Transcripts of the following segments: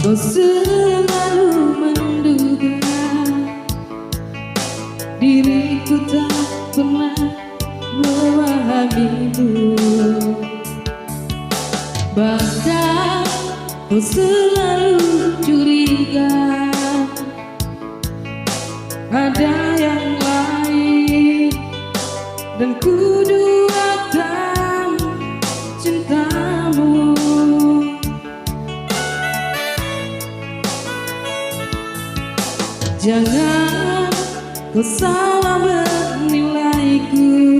Kau selalu menduga diriku tak pernah memahamimu. Bahkan kau selalu curiga ada yang lain, dan ku duakan cintamu. Jangan kau salah menilaiku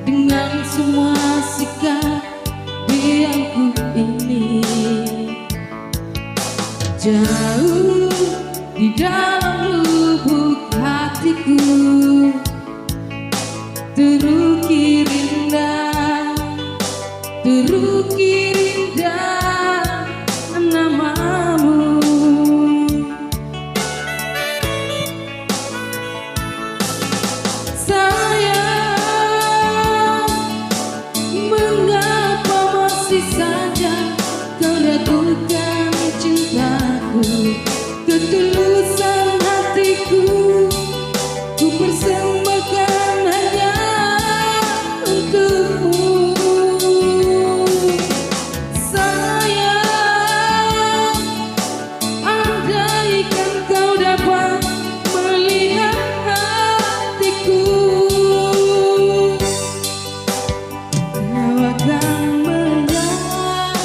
dengan semua sikap diamku ini. Jauh di dalam lubuk hatiku terukir indah, terukir indah namamu. Sayang, mengapa masih saja kau ragukan cintaku? Ketulusan hatiku ku persembahkan hanya untukmu. Sayang, andaikan kau dapat melihat hatiku, kau akan menyadari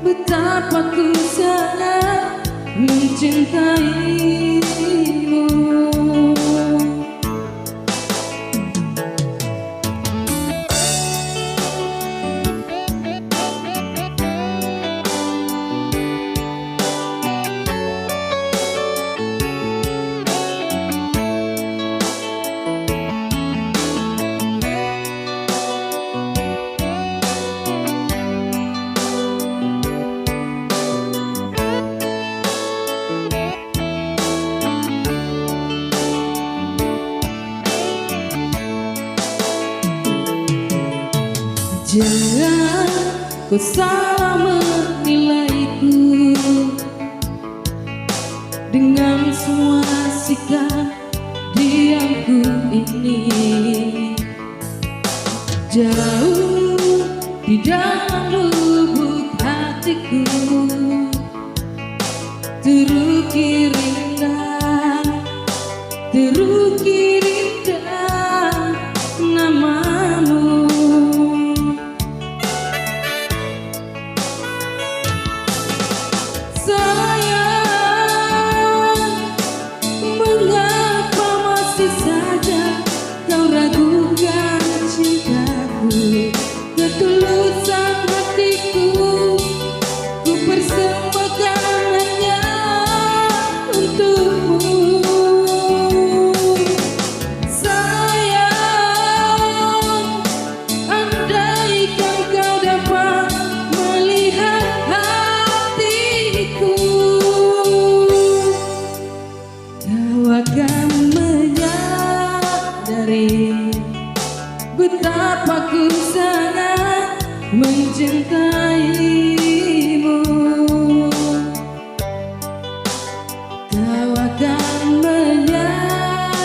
betapa ku sangat mencintaimu. Jangan kau salah menilaiku dengan semua sikap diamku ini. Jauh di dalam lubuk hatiku terukir indah, terukir indah namamu. Sayang, mengapa masih saja kau ragukan cintaku? Ketulusan hatiku ku persembahkan hanya untukmu. Sayang, andaikan kau dapat melihat hatiku, kau akan menyadari betapa ku sangat mencintaimu. Kau akan menyadari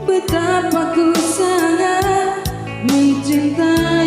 betapa ku sangat mencintaimu.